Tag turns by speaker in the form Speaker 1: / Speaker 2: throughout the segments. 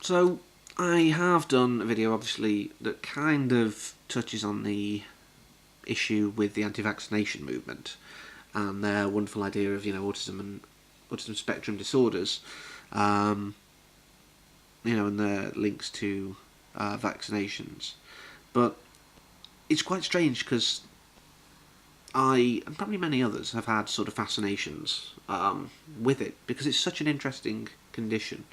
Speaker 1: So, I have done a video, obviously, that kind of touches on the issue with the anti-vaccination movement and their wonderful idea of, autism and autism spectrum disorders, and their links to vaccinations. But it's quite strange because I, and probably many others, have had sort of fascinations with it because it's such an interesting condition.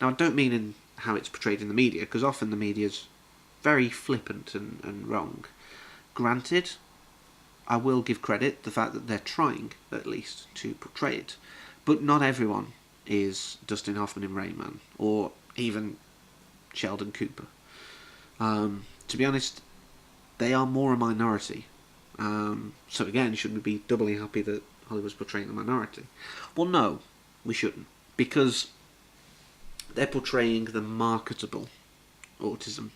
Speaker 1: Now, I don't mean in how it's portrayed in the media, because often the media's very flippant and wrong. Granted, I will give credit the fact that they're trying, at least, to portray it. But not everyone is Dustin Hoffman in Rain Man, or even Sheldon Cooper. To be honest, they are more a minority. So again, should we be doubly happy that Hollywood's portraying the minority? Well, no, we shouldn't. Because they're portraying the marketable autism.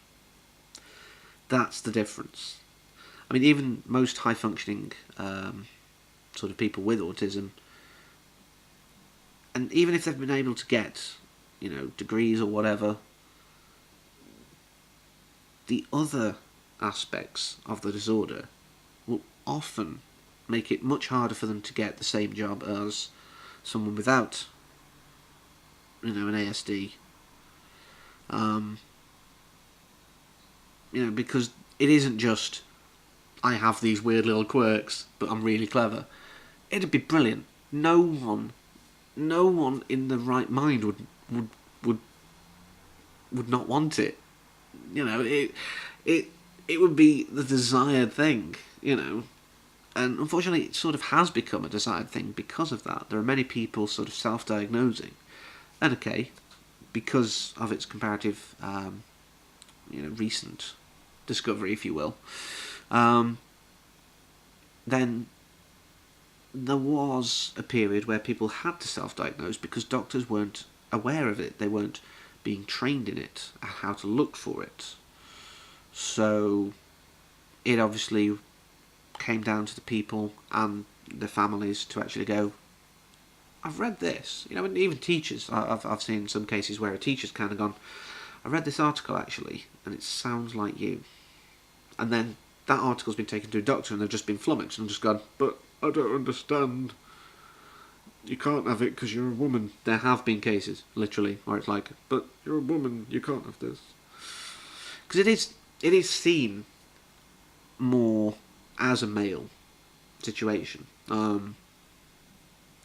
Speaker 1: That's the difference. I mean, even most high-functioning sort of people with autism, and even if they've been able to get, degrees or whatever, the other aspects of the disorder will often make it much harder for them to get the same job as someone without, an ASD. Because it isn't just, I have these weird little quirks, but I'm really clever. It'd be brilliant. No one in the right mind would not want it. It would be the desired thing, and unfortunately it sort of has become a desired thing because of that. There are many people sort of self-diagnosing, and okay, because of its comparative, recent discovery, if you will, then there was a period where people had to self-diagnose because doctors weren't aware of it. They weren't being trained in it, how to look for it. So it obviously came down to the people and the families to actually go, I've read this, and even teachers. I've seen some cases where a teacher's kind of gone, I read this article actually, and it sounds like you. And then that article's been taken to a doctor and they've just been flummoxed and just gone, but I don't understand. You can't have it because you're a woman. There have been cases, literally, where it's like, but you're a woman, you can't have this. Because it is seen more as a male situation.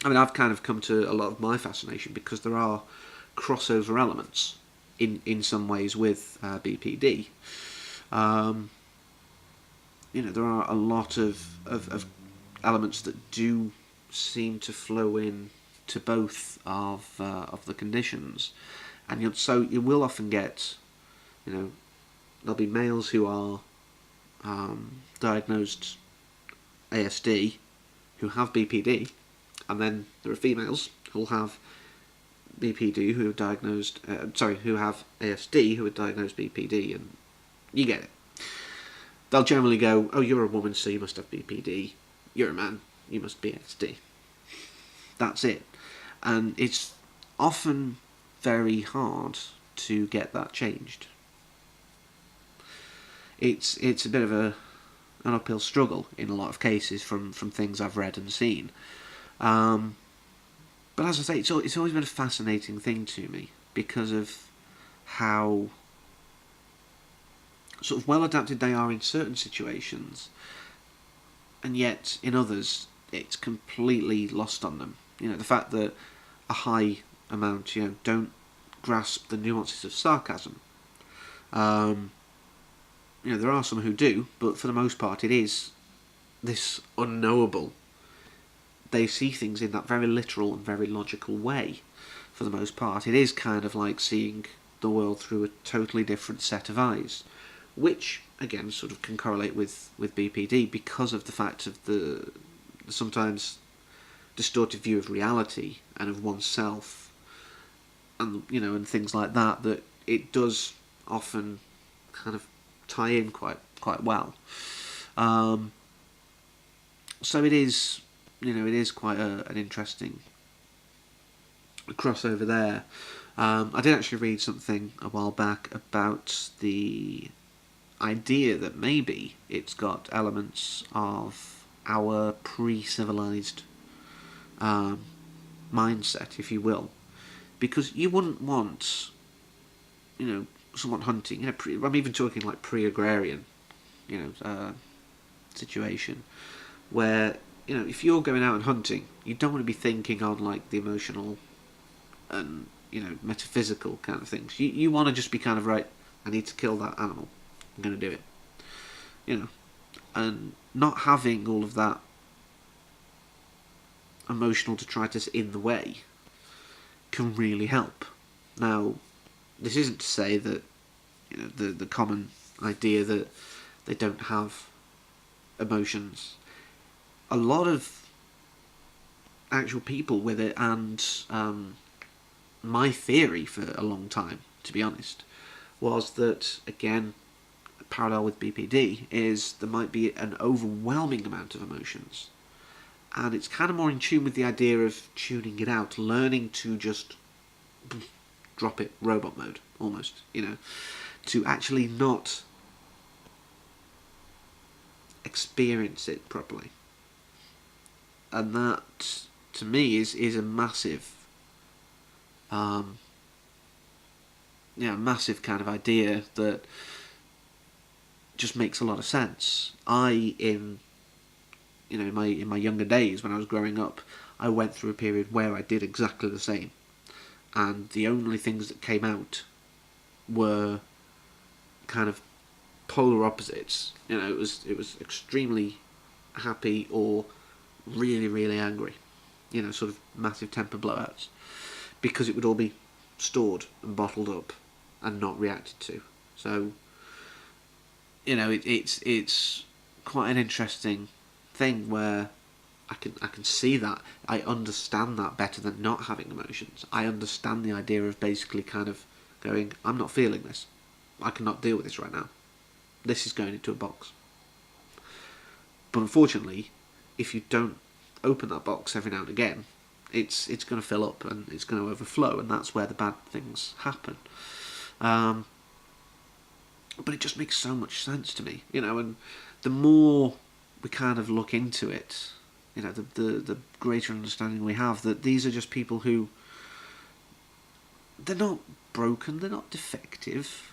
Speaker 1: I've kind of come to a lot of my fascination because there are crossover elements in some ways with BPD. There are a lot of elements that do seem to flow in to both of the conditions, and you will often get, there'll be males who are diagnosed ASD who have BPD, and then there are females who will have BPD who are diagnosed, who have ASD who are diagnosed BPD, and you get it. They'll generally go, oh, you're a woman, so you must have BPD. You're a man, you must be ASD. That's it. And it's often very hard to get that changed. It's a bit of an uphill struggle in a lot of cases from things I've read and seen. But as I say, it's always been a fascinating thing to me because of how sort of well adapted they are in certain situations, and yet in others it's completely lost on them. The fact that a high amount, don't grasp the nuances of sarcasm. There are some who do, but for the most part it is this unknowable. They see things in that very literal and very logical way, for the most part. It is kind of like seeing the world through a totally different set of eyes, which, again, sort of can correlate with BPD because of the fact of the sometimes distorted view of reality and of oneself, and and things like that, that it does often kind of tie in quite well. So it is, it is quite an interesting crossover there. I did actually read something a while back about the idea that maybe it's got elements of our pre-civilized mindset, if you will, because you wouldn't want, someone hunting. I'm even talking like pre-agrarian, situation where if you're going out and hunting, you don't want to be thinking on like the emotional and metaphysical kind of things. You want to just be kind of right. I need to kill that animal. I'm going to do it. And not having all of that emotional detritus in the way can really help. Now, this isn't to say that the common idea that they don't have emotions. A lot of actual people with it, and my theory for a long time, to be honest, was that, again, parallel with BPD, is there might be an overwhelming amount of emotions. And it's kind of more in tune with the idea of tuning it out, learning to just drop it, robot mode, almost, to actually not experience it properly. And that, to me, is a massive, massive kind of idea that just makes a lot of sense. In my younger days when I was growing up, I went through a period where I did exactly the same, and the only things that came out were kind of polar opposites. It was extremely happy or really, really angry. Sort of massive temper blowouts, because it would all be stored and bottled up and not reacted to. So, it's quite an interesting thing where I can see that. I understand that better than not having emotions. I understand the idea of basically kind of going, I'm not feeling this. I cannot deal with this right now. This is going into a box. But unfortunately, if you don't open that box every now and again, it's going to fill up and it's going to overflow, and that's where the bad things happen. But it just makes so much sense to me, and the more we kind of look into it, the greater understanding we have that these are just people who, they're not broken, they're not defective,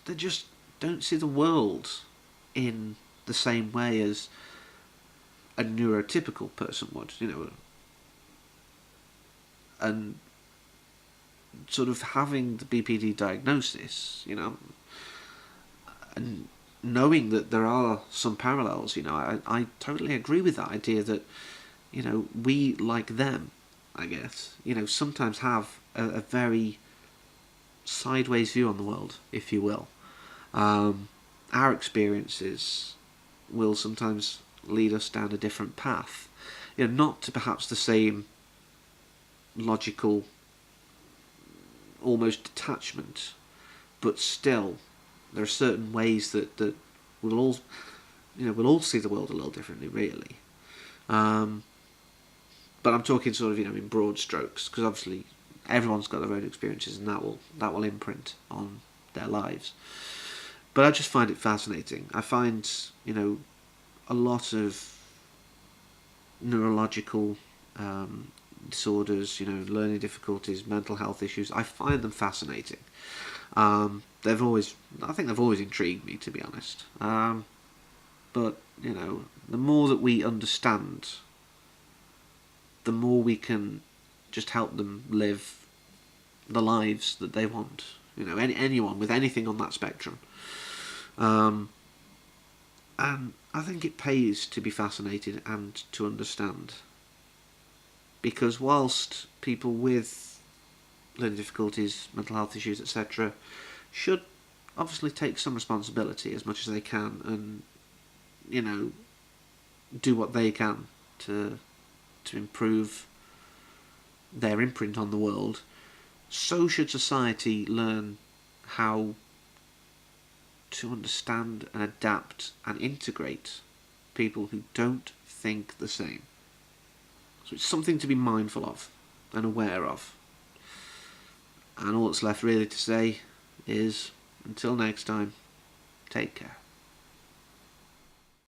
Speaker 1: they just don't see the world in the same way as a neurotypical person would, and sort of having the BPD diagnosis, and knowing that there are some parallels, I totally agree with that idea that, we, like them, I guess, sometimes have a very sideways view on the world, if you will. Our experiences will sometimes lead us down a different path, not to perhaps the same logical, almost detachment, but still there are certain ways that we'll all see the world a little differently, really. But I'm talking sort of in broad strokes, because obviously everyone's got their own experiences, and that will imprint on their lives. But I just find it fascinating. I find a lot of neurological disorders, learning difficulties, mental health issues. I find them fascinating. I think they've always intrigued me, to be honest. But the more that we understand, the more we can just help them live the lives that they want. Anyone with anything on that spectrum. And I think it pays to be fascinated and to understand. Because whilst people with learning difficulties, mental health issues, etc., should obviously take some responsibility as much as they can, and do what they can to improve their imprint on the world, so should society learn how to understand and adapt and integrate people who don't think the same. So it's something to be mindful of and aware of. And all that's left really to say is, until next time, take care.